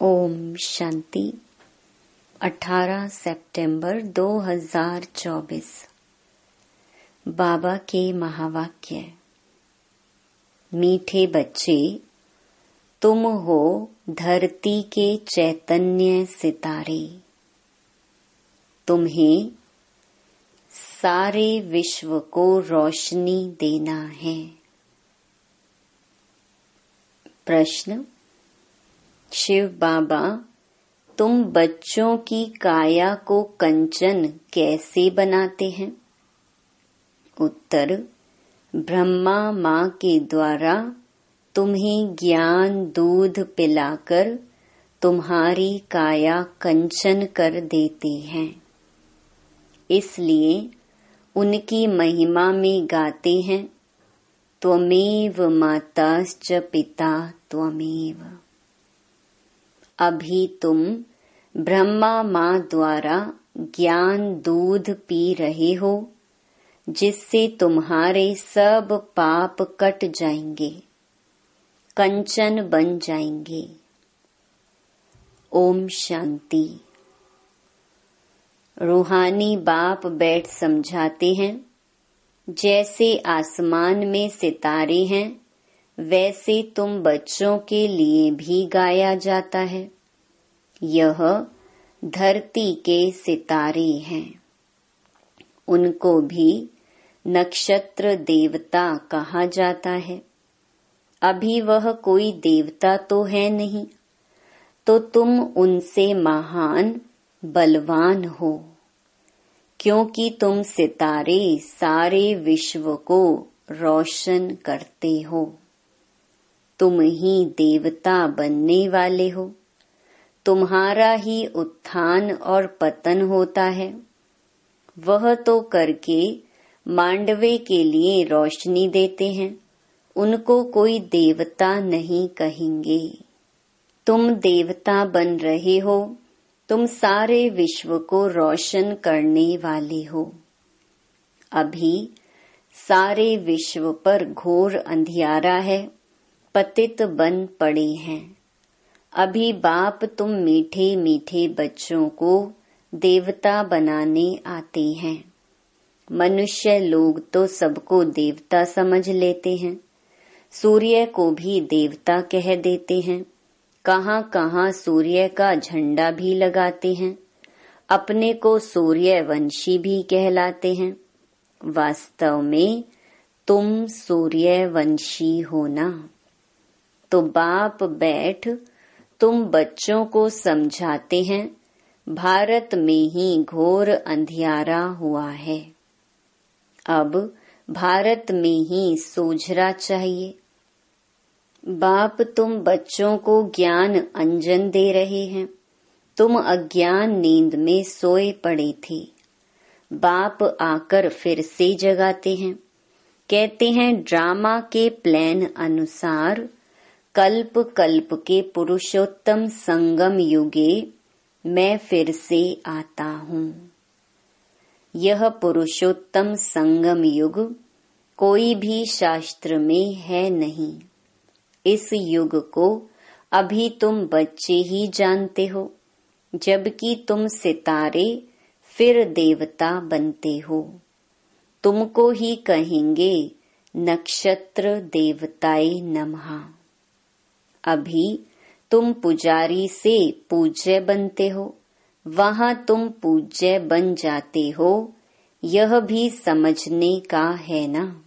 ओम शांति। 18 सितंबर 2024। बाबा के महावाक्य। मीठे बच्चे, तुम हो धरती के चैतन्य सितारे। तुम्हें सारे विश्व को रोशनी देना है। प्रश्न। शिव बाबा, तुम बच्चों की काया को कंचन कैसे बनाते हैं? उत्तर। ब्रह्मा माँ के द्वारा तुम्हें ज्ञान दूध पिलाकर तुम्हारी काया कंचन कर देते हैं। इसलिए उनकी महिमा में गाते हैं, त्वमेव माताश्च पिता त्वमेव। अभी तुम ब्रह्मा माँ द्वारा ज्ञान दूध पी रहे हो, जिससे तुम्हारे सब पाप कट जाएंगे, कंचन बन जाएंगे। ओम शांति। रूहानी बाप बैठ समझाते हैं, जैसे आसमान में सितारे हैं, वैसे तुम बच्चों के लिए भी गाया जाता है। यह धरती के सितारे हैं। उनको भी नक्षत्र देवता कहा जाता है। अभी वह कोई देवता तो है नहीं, तो तुम उनसे महान बलवान हो, क्योंकि तुम सितारे सारे विश्व को रोशन करते हो। तुम ही देवता बनने वाले हो। तुम्हारा ही उत्थान और पतन होता है। वह तो करके मांडवे के लिए रोशनी देते हैं, उनको कोई देवता नहीं कहेंगे। तुम देवता बन रहे हो, तुम सारे विश्व को रोशन करने वाले हो। अभी सारे विश्व पर घोर अंधियारा है, पतित बन पड़े हैं। अभी बाप तुम मीठे मीठे बच्चों को देवता बनाने आते हैं। मनुष्य लोग तो सबको देवता समझ लेते हैं, सूर्य को भी देवता कह देते हैं, कहाँ कहाँ सूर्य का झंडा भी लगाते हैं, अपने को सूर्यवंशी भी कहलाते हैं। वास्तव में तुम सूर्यवंशी हो ना। तो बाप बैठ तुम बच्चों को समझाते हैं, भारत में ही घोर अंधियारा हुआ है। अब भारत में ही सोझरा चाहिए। बाप तुम बच्चों को ज्ञान अंजन दे रहे हैं। तुम अज्ञान नींद में सोए पड़े थे। बाप आकर फिर से जगाते हैं। कहते हैं, ड्रामा के प्लान अनुसार कल्प कल्प के पुरुषोत्तम संगम युगे मैं फिर से आता हूँ। यह पुरुषोत्तम संगम युग कोई भी शास्त्र में है नहीं। इस युग को अभी तुम बच्चे ही जानते हो, जबकि तुम सितारे फिर देवता बनते हो। तुमको ही कहेंगे नक्षत्र देवताए नमः। अभी तुम पुजारी से पूज्य बनते हो, वहाँ तुम पूज्य बन जाते हो। यह भी समझने का है ना।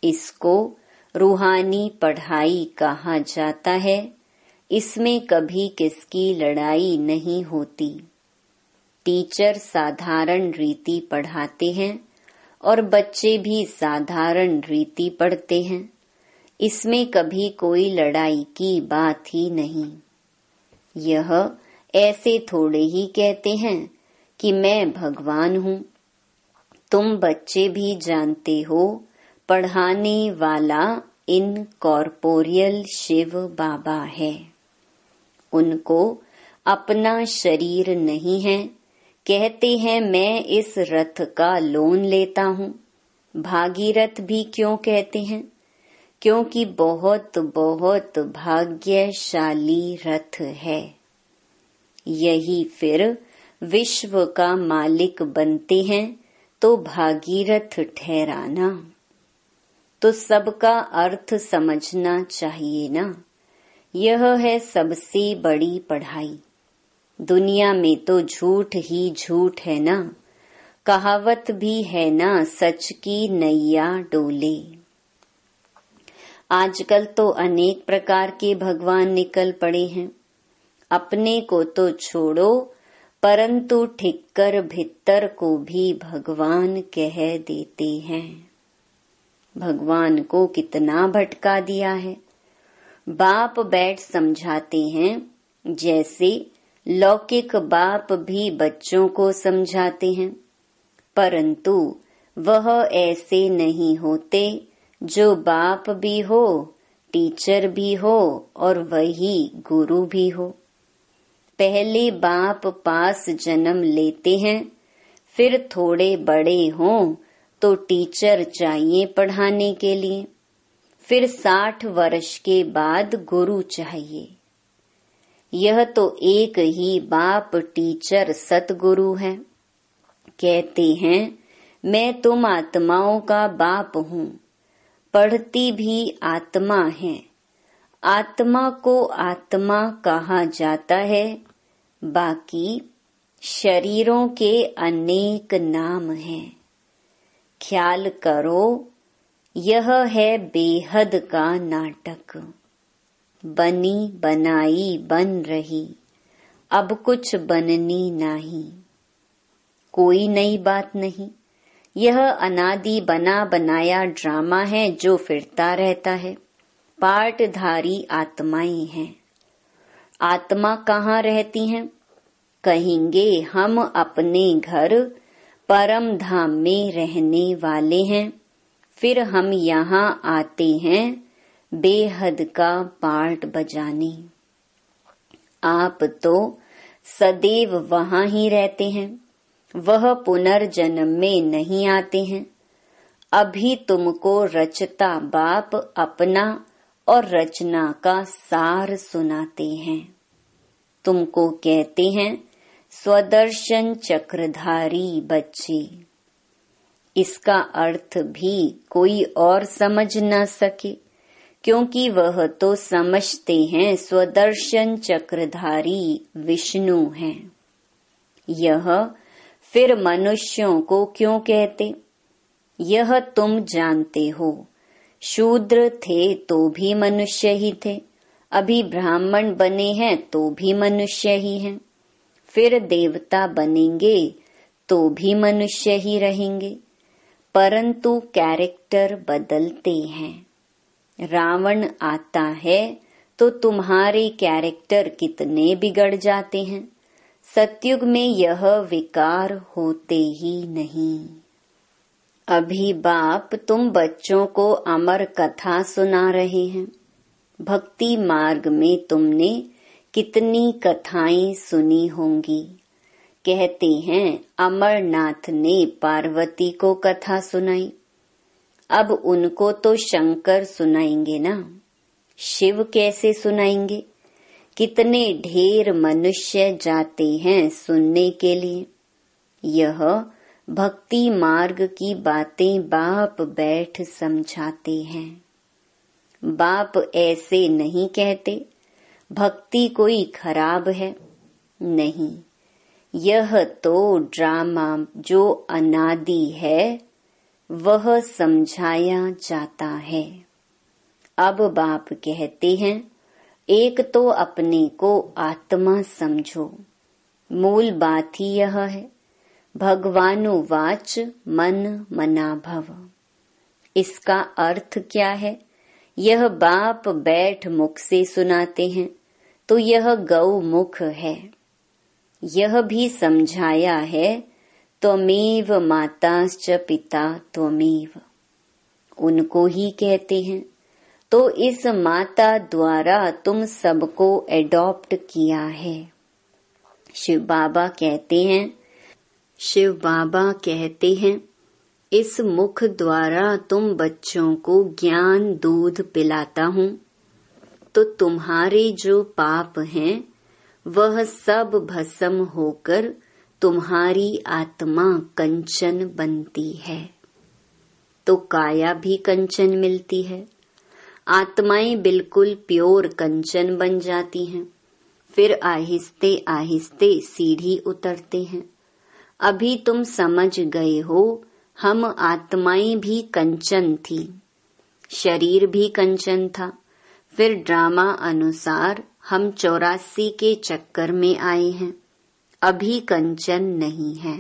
इसको रूहानी पढ़ाई कहा जाता है। इसमें कभी किसकी लड़ाई नहीं होती। टीचर साधारण रीति पढ़ाते हैं और बच्चे भी साधारण रीति पढ़ते हैं। इसमें कभी कोई लड़ाई की बात ही नहीं। यह ऐसे थोड़े ही कहते हैं कि मैं भगवान हूँ। तुम बच्चे भी जानते हो, पढ़ाने वाला इन कॉर्पोरियल शिव बाबा है। उनको अपना शरीर नहीं है। कहते हैं, मैं इस रथ का लोन लेता हूँ। भागीरथ भी क्यों कहते हैं? क्योंकि बहुत बहुत भाग्यशाली रथ है। यही फिर विश्व का मालिक बनते हैं तो भागीरथ ठहराना। तो सबका अर्थ समझना चाहिए ना। यह है सबसे बड़ी पढ़ाई। दुनिया में तो झूठ ही झूठ है ना। कहावत भी है ना, सच की नैया डोले। आजकल तो अनेक प्रकार के भगवान निकल पड़े हैं। अपने को तो छोड़ो, परंतु ठिक्कर भित्तर को भी भगवान कह देते हैं। भगवान को कितना भटका दिया है। बाप बैठ समझाते हैं, जैसे लौकिक बाप भी बच्चों को समझाते हैं, परंतु वह ऐसे नहीं होते जो बाप भी हो, टीचर भी हो और वही गुरु भी हो। पहले बाप पास जन्म लेते हैं, फिर थोड़े बड़े हों तो टीचर चाहिए पढ़ाने के लिए, फिर 60 वर्ष के बाद गुरु चाहिए। यह तो एक ही बाप टीचर सतगुरु है। कहते हैं, मैं तुम आत्माओं का बाप हूँ। पढ़ती भी आत्मा है। आत्मा को आत्मा कहा जाता है, बाकी शरीरों के अनेक नाम हैं। ख्याल करो, यह है बेहद का नाटक। बनी बनाई बन रही, अब कुछ बननी नहीं। कोई नई बात नहीं। यह अनादि बना बनाया ड्रामा है जो फिरता रहता है। पार्टधारी आत्माएं हैं। आत्मा कहाँ रहती हैं? कहेंगे हम अपने घर परम धाम में रहने वाले हैं, फिर हम यहाँ आते हैं बेहद का पार्ट बजाने। आप तो सदैव वहाँ ही रहते हैं, वह पुनर्जन्म में नहीं आते हैं। अभी तुमको रचता बाप अपना और रचना का सार सुनाते हैं। तुमको कहते हैं स्वदर्शन चक्रधारी बच्चे। इसका अर्थ भी कोई और समझ न सके, क्योंकि वह तो समझते हैं स्वदर्शन चक्रधारी विष्णु हैं। यह फिर मनुष्यों को क्यों कहते? यह तुम जानते हो। शूद्र थे तो भी मनुष्य ही थे, अभी ब्राह्मण बने हैं तो भी मनुष्य ही हैं, फिर देवता बनेंगे तो भी मनुष्य ही रहेंगे, परंतु कैरेक्टर बदलते हैं। रावण आता है तो तुम्हारे कैरेक्टर कितने बिगड़ जाते हैं। सतयुग में यह विकार होते ही नहीं। अभी बाप तुम बच्चों को अमर कथा सुना रहे हैं। भक्ति मार्ग में तुमने कितनी कथाएं सुनी होंगी। कहते हैं अमरनाथ ने पार्वती को कथा सुनाई। अब उनको तो शंकर सुनाएंगे ना, शिव कैसे सुनाएंगे? कितने ढेर मनुष्य जाते हैं सुनने के लिए। यह भक्ति मार्ग की बातें बाप बैठ समझाते हैं। बाप ऐसे नहीं कहते भक्ति कोई खराब है, नहीं। यह तो ड्रामा जो अनादि है वह समझाया जाता है। अब बाप कहते हैं एक तो अपने को आत्मा समझो। मूल बात ही यह है। भगवानुवाच मन मना भव। इसका अर्थ क्या है? यह बाप बैठ मुख से सुनाते हैं तो यह गौ मुख है। यह भी समझाया है त्वमेव माताश्च पिता त्वमेव। उनको ही कहते हैं। तो इस माता द्वारा तुम सबको एडॉप्ट किया है। शिव बाबा कहते हैं इस मुख द्वारा तुम बच्चों को ज्ञान दूध पिलाता हूँ, तो तुम्हारे जो पाप हैं वह सब भस्म होकर तुम्हारी आत्मा कंचन बनती है। तो काया भी कंचन मिलती है, आत्माएं बिल्कुल प्योर कंचन बन जाती हैं। फिर आहिस्ते आहिस्ते सीढ़ी उतरते हैं। अभी तुम समझ गए हो, हम आत्माएं भी कंचन थी, शरीर भी कंचन था। फिर ड्रामा अनुसार हम 84 के चक्कर में आए हैं। अभी कंचन नहीं है,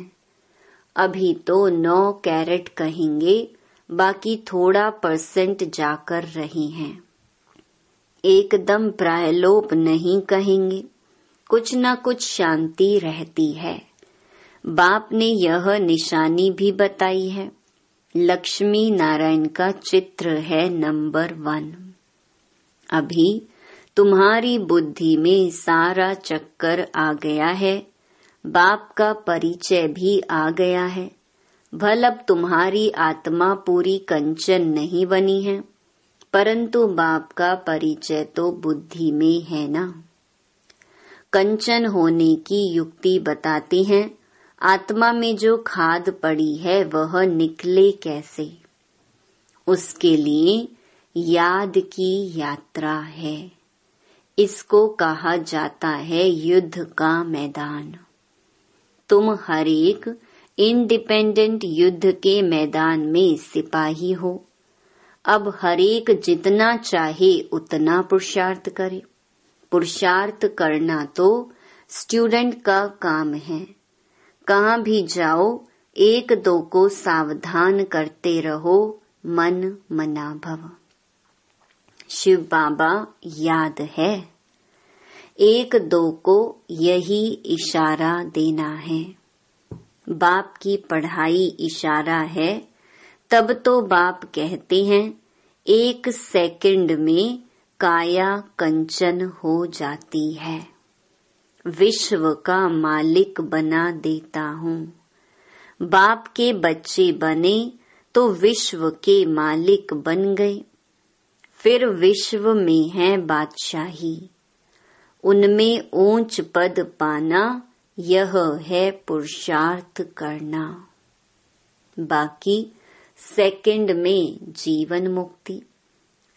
अभी तो 9 कैरेट कहेंगे, बाकी थोड़ा % जाकर रही हैं। एकदम प्रायलोप नहीं कहेंगे, कुछ न कुछ शांति रहती है। बाप ने यह निशानी भी बताई है। लक्ष्मी नारायण का चित्र है नंबर 1। अभी तुम्हारी बुद्धि में सारा चक्कर आ गया है, बाप का परिचय भी आ गया है। भल अब तुम्हारी आत्मा पूरी कंचन नहीं बनी है, परंतु बाप का परिचय तो बुद्धि में है ना। कंचन होने की युक्ति बताते हैं। आत्मा में जो खाद पड़ी है वह निकले कैसे, उसके लिए याद की यात्रा है। इसको कहा जाता है युद्ध का मैदान। तुम हर एक इंडिपेंडेंट युद्ध के मैदान में सिपाही हो। अब हर एक जितना चाहे उतना पुरुषार्थ करे। पुरुषार्थ करना तो स्टूडेंट का काम है। कहाँ भी जाओ, 1-2 को सावधान करते रहो, मन मना भव। शिव बाबा याद है, 1-2 को यही इशारा देना है। बाप की पढ़ाई इशारा है। तब तो बाप कहते हैं 1 सेकंड में काया कंचन हो जाती है। विश्व का मालिक बना देता हूँ। बाप के बच्चे बने तो विश्व के मालिक बन गए। फिर विश्व में है बादशाही, उनमें ऊंच पद पाना, यह है पुरुषार्थ करना। बाकी सेकंड में जीवन मुक्ति।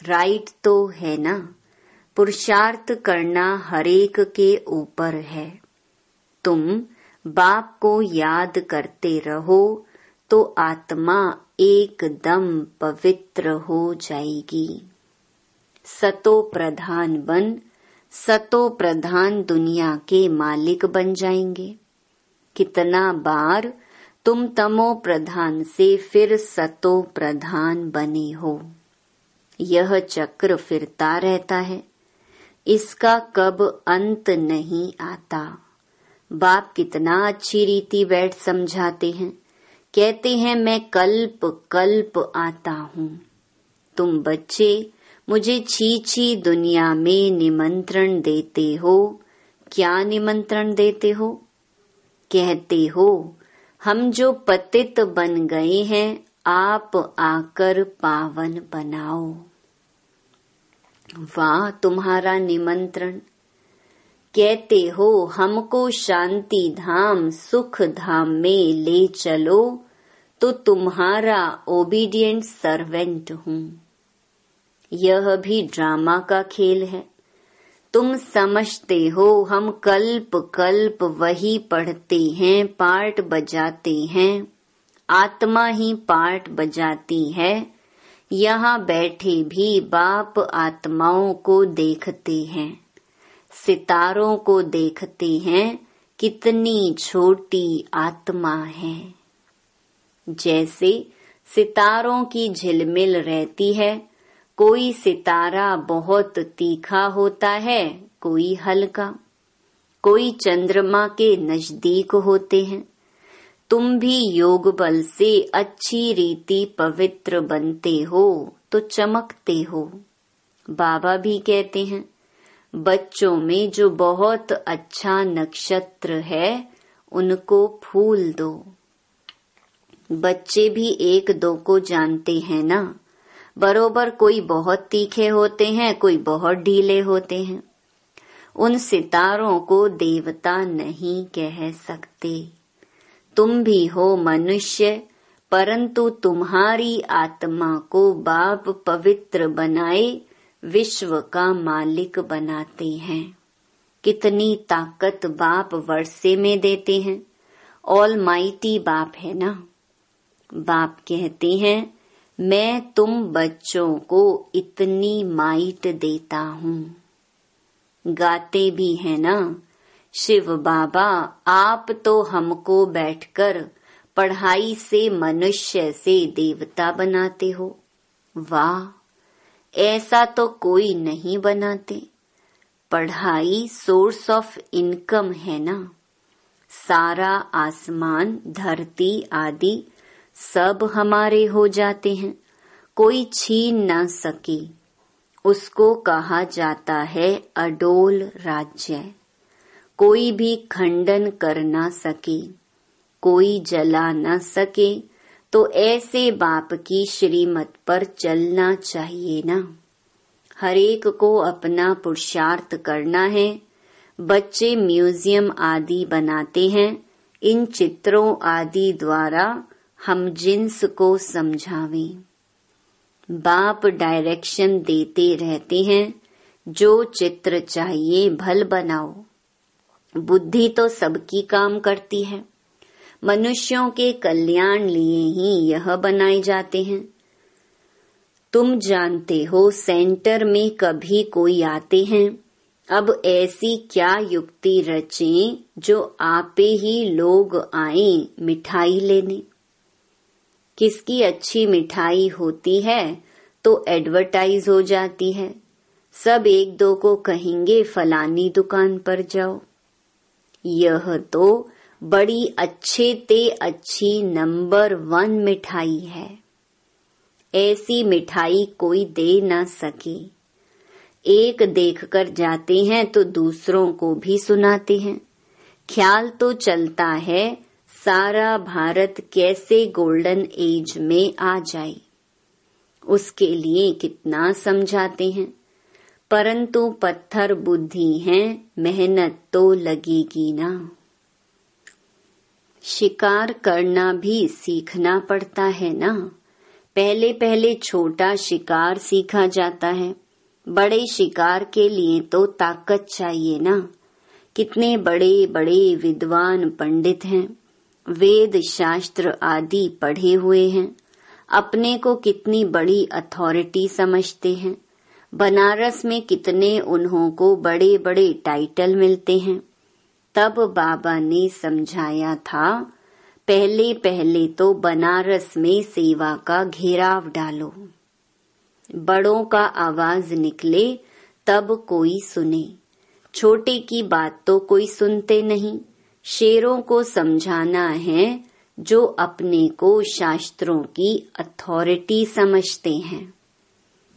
राइट तो है ना। पुरुषार्थ करना हरेक के ऊपर है। तुम बाप को याद करते रहो तो आत्मा एकदम पवित्र हो जाएगी। सतो प्रधान बन सतो प्रधान दुनिया के मालिक बन जाएंगे। कितना बार तुम तमो प्रधान से फिर सतो प्रधान बने हो। यह चक्र फिरता रहता है, इसका कब अंत नहीं आता। बाप कितना अच्छी रीति बैठ समझाते हैं। कहते हैं मैं कल्प कल्प आता हूँ। तुम बच्चे मुझे छी दुनिया में निमंत्रण देते हो। क्या निमंत्रण देते हो? कहते हो हम जो पतित बन गए हैं, आप आकर पावन बनाओ। वाह तुम्हारा निमंत्रण। कहते हो हमको शांति धाम सुख धाम में ले चलो, तो तुम्हारा ओबीडिएंट सर्वेंट हूँ। यह भी ड्रामा का खेल है। तुम समझते हो हम कल्प कल्प वही पढ़ते हैं, पार्ट बजाते हैं, आत्मा ही पार्ट बजाती है। यहाँ बैठे भी बाप आत्माओं को देखते हैं, सितारों को देखते हैं, कितनी छोटी आत्मा है। जैसे सितारों की झिलमिल रहती है, कोई सितारा बहुत तीखा होता है, कोई हल्का, कोई चंद्रमा के नजदीक होते हैं। तुम भी योग बल से अच्छी रीति पवित्र बनते हो तो चमकते हो। बाबा भी कहते हैं बच्चों में जो बहुत अच्छा नक्षत्र है उनको फूल दो। बच्चे भी एक दो को जानते हैं ना, बरोबर कोई बहुत तीखे होते हैं, कोई बहुत ढीले होते हैं। उन सितारों को देवता नहीं कह सकते। तुम भी हो मनुष्य, परंतु तुम्हारी आत्मा को बाप पवित्र बनाए विश्व का मालिक बनाते हैं। कितनी ताकत बाप वर्षे में देते हैं। ऑलमाइटी बाप है ना। बाप कहते हैं मैं तुम बच्चों को इतनी माइट देता हूँ। गाते भी है ना, शिव बाबा आप तो हमको बैठकर पढ़ाई से मनुष्य से देवता बनाते हो। वाह, ऐसा तो कोई नहीं बनाते। पढ़ाई सोर्स ऑफ इनकम है ना। सारा आसमान, धरती आदि सब हमारे हो जाते हैं, कोई छीन न सके। उसको कहा जाता है अडोल राज्य। कोई भी खंडन कर न सके, कोई जला न सके। तो ऐसे बाप की श्रीमत पर चलना चाहिए ना। हरेक को अपना पुरुषार्थ करना है। बच्चे म्यूजियम आदि बनाते हैं। इन चित्रों आदि द्वारा हम जिन्स को समझावें। बाप डायरेक्शन देते रहते हैं, जो चित्र चाहिए भल बनाओ। बुद्धि तो सबकी काम करती है। मनुष्यों के कल्याण लिए ही यह बनाए जाते हैं। तुम जानते हो सेंटर में कभी कोई आते हैं। अब ऐसी क्या युक्ति रचें जो आपे ही लोग आएं मिठाई लेने। किसकी अच्छी मिठाई होती है तो एडवर्टाइज हो जाती है। सब एक दो को कहेंगे फलानी दुकान पर जाओ। यह तो बड़ी अच्छे ते अच्छी नंबर 1 मिठाई है। ऐसी मिठाई कोई दे न सके। एक देखकर जाते हैं तो दूसरों को भी सुनाते हैं। ख्याल तो चलता है सारा भारत कैसे गोल्डन एज में आ जाए। उसके लिए कितना समझाते हैं, परंतु पत्थर बुद्धि है, मेहनत तो लगेगी ना। शिकार करना भी सीखना पड़ता है ना। पहले पहले छोटा शिकार सीखा जाता है। बड़े शिकार के लिए तो ताकत चाहिए ना। कितने बड़े बड़े विद्वान पंडित हैं, वेद शास्त्र आदि पढ़े हुए हैं, अपने को कितनी बड़ी अथॉरिटी समझते हैं। बनारस में कितने उन्हों को बड़े बड़े टाइटल मिलते हैं। तब बाबा ने समझाया था, पहले पहले तो बनारस में सेवा का घेराव डालो। बड़ों का आवाज निकले तब कोई सुने। छोटे की बात तो कोई सुनते नहीं। शेरों को समझाना है जो अपने को शास्त्रों की अथॉरिटी समझते हैं।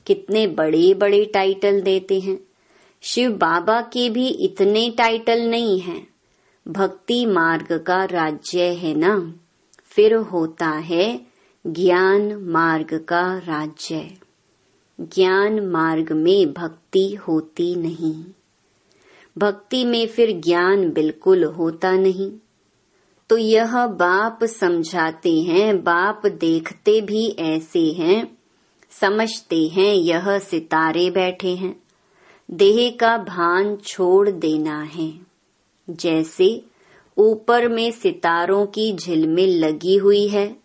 कितने बड़े बड़े टाइटल देते हैं। शिव बाबा के भी इतने टाइटल नहीं हैं। भक्ति मार्ग का राज्य है ना। फिर होता है ज्ञान मार्ग का राज्य। ज्ञान मार्ग में भक्ति होती नहीं। भक्ति में फिर ज्ञान बिल्कुल होता नहीं। तो यह बाप समझाते हैं। बाप देखते भी ऐसे हैं, समझते हैं यह सितारे बैठे हैं। देह का भान छोड़ देना है। जैसे ऊपर में सितारों की झिलमिल लगी हुई है,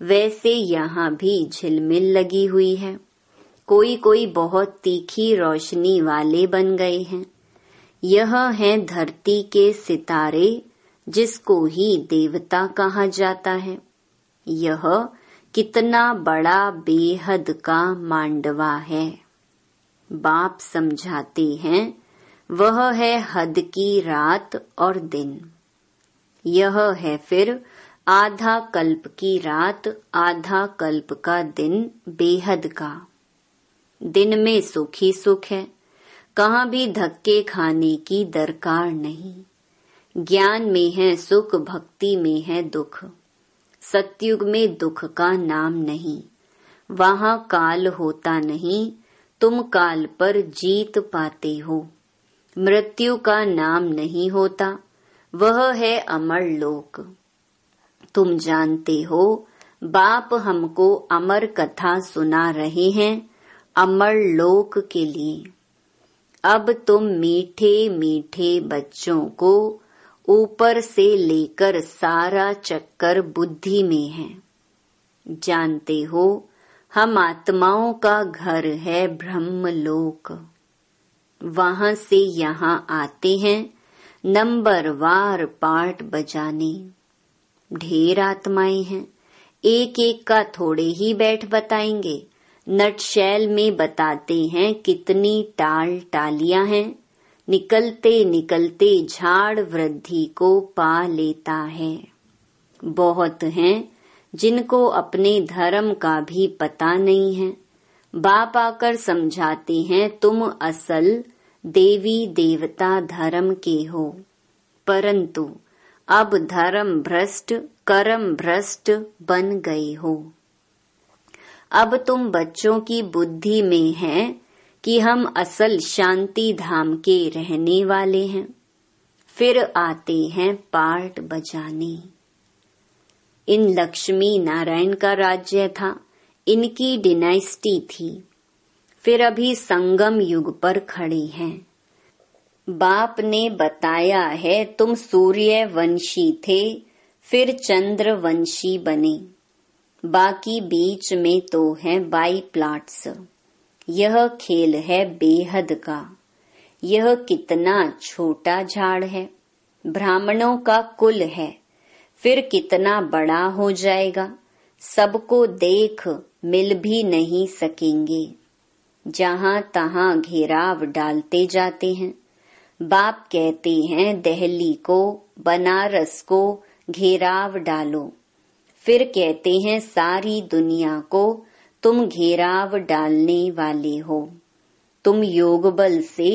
वैसे यहाँ भी झिलमिल लगी हुई है। कोई कोई बहुत तीखी रोशनी वाले बन गए हैं। यह है धरती के सितारे, जिसको ही देवता कहा जाता है। यह कितना बड़ा बेहद का मांडवा है। बाप समझाते हैं, वह है हद की रात और दिन। यह है फिर आधा कल्प की रात, आधा कल्प का दिन, बेहद का। दिन में सुख ही सुख है, कहाँ भी धक्के खाने की दरकार नहीं। ज्ञान में है सुख, भक्ति में है दुख। सतयुग में दुख का नाम नहीं, वहाँ काल होता नहीं, तुम काल पर जीत पाते हो। मृत्यु का नाम नहीं होता, वह है अमर लोक। तुम जानते हो, बाप हमको अमर कथा सुना रहे हैं अमर लोक के लिए। अब तुम मीठे मीठे बच्चों को ऊपर से लेकर सारा चक्कर बुद्धि में है। जानते हो, हम आत्माओं का घर है ब्रह्मलोक। वहाँ से यहाँ आते हैं नंबरवार पार्ट बजाने। ढेर आत्माएं हैं, एक एक का थोड़े ही बैठ बताएंगे। नटशैल में बताते हैं कितनी टाल टालियां हैं। निकलते निकलते झाड़ वृद्धि को पा लेता है। बहुत हैं जिनको अपने धर्म का भी पता नहीं है। बाप आकर समझाते हैं, तुम असल देवी देवता धर्म के हो, परंतु अब धर्म भ्रष्ट कर्म भ्रष्ट बन गए हो। अब तुम बच्चों की बुद्धि में है कि हम असल शांति धाम के रहने वाले हैं। फिर आते हैं पार्ट बजाने। इन लक्ष्मी नारायण का राज्य था, इनकी डिनाइस्टी थी। फिर अभी संगम युग पर खड़े हैं। बाप ने बताया है, तुम सूर्य वंशी थे, फिर चंद्र वंशी बने। बाकी बीच में तो है बाई प्लाट्स। यह खेल है बेहद का। यह कितना छोटा झाड़ है, ब्राह्मणों का कुल है, फिर कितना बड़ा हो जाएगा। सबको देख मिल भी नहीं सकेंगे। जहाँ तहाँ घेराव डालते जाते हैं। बाप कहते हैं, दिल्ली को बनारस को घेराव डालो। फिर कहते हैं, सारी दुनिया को तुम घेराव डालने वाले हो। तुम योग बल से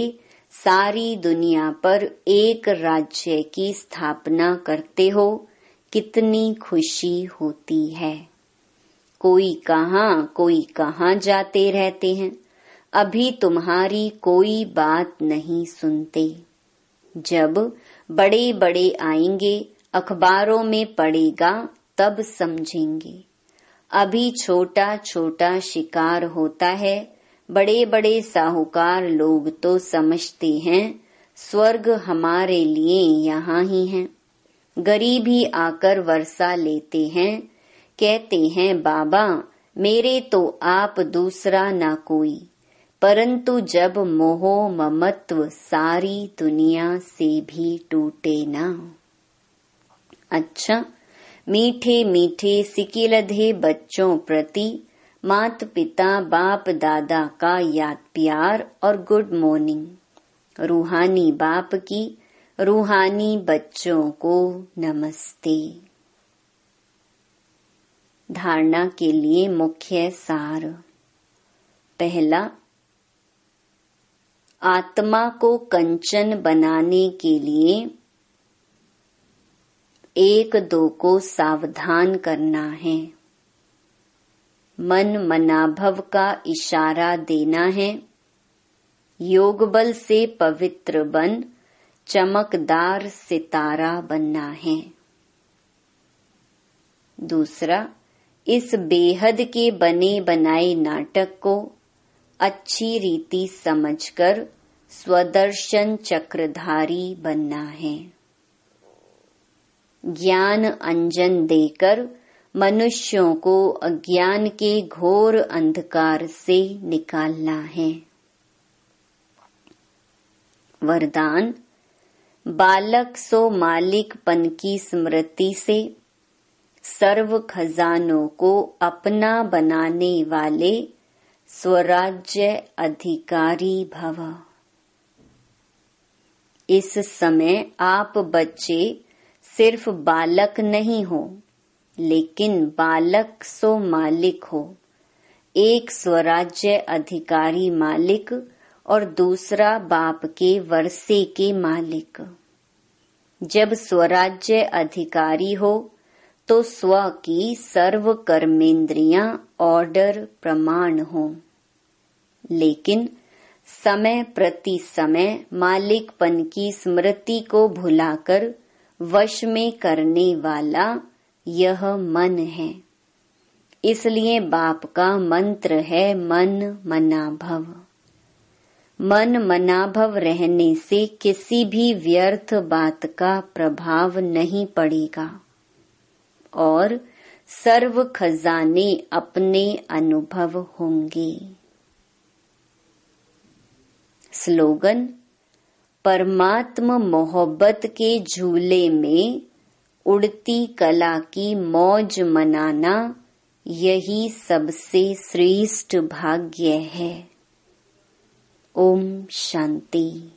सारी दुनिया पर एक राज्य की स्थापना करते हो। कितनी खुशी होती है। कोई कहाँ जाते रहते हैं। अभी तुम्हारी कोई बात नहीं सुनते। जब बड़े बड़े आएंगे, अखबारों में पड़ेगा, तब समझेंगे। अभी छोटा छोटा शिकार होता है। बड़े बड़े साहूकार लोग तो समझते हैं स्वर्ग हमारे लिए यहाँ ही है। गरीब ही आकर वर्षा लेते हैं, कहते हैं, बाबा मेरे तो आप दूसरा ना कोई। परंतु जब मोह ममत्व सारी दुनिया से भी टूटे ना। अच्छा, मीठे मीठे सिकिलधे बच्चों प्रति माता पिता बाप दादा का याद प्यार और गुड मॉर्निंग। रूहानी बाप की रूहानी बच्चों को नमस्ते। धारणा के लिए मुख्य सार। पहला, आत्मा को कंचन बनाने के लिए एक दो को सावधान करना है। मन मनाभव का इशारा देना है। योग बल से पवित्र बन चमकदार सितारा बनना है। दूसरा, इस बेहद के बने बनाए नाटक को अच्छी रीति समझकर स्वदर्शन चक्रधारी बनना है। ज्ञान अंजन देकर मनुष्यों को अज्ञान के घोर अंधकार से निकालना है। वरदान, बालक सो मालिकपन की स्मृति से सर्व खजानों को अपना बनाने वाले स्वराज्य अधिकारी भव। इस समय आप बच्चे सिर्फ बालक नहीं हो, लेकिन बालक सो मालिक हो। एक स्वराज्य अधिकारी मालिक और दूसरा बाप के वर्षे के मालिक। जब स्वराज्य अधिकारी हो तो स्व की सर्व कर्मेंद्रियां ऑर्डर प्रमाण हों, लेकिन समय प्रति समय मालिकपन की स्मृति को भुलाकर वश में करने वाला यह मन है। इसलिए बाप का मंत्र है मन मनाभव। मन मनाभव रहने से किसी भी व्यर्थ बात का प्रभाव नहीं पड़ेगा और सर्व खजाने अपने अनुभव होंगे। स्लोगन: परमात्मा मोहब्बत के झूले में उड़ती कला की मौज मनाना यही सबसे श्रेष्ठ भाग्य है। ओम शांति।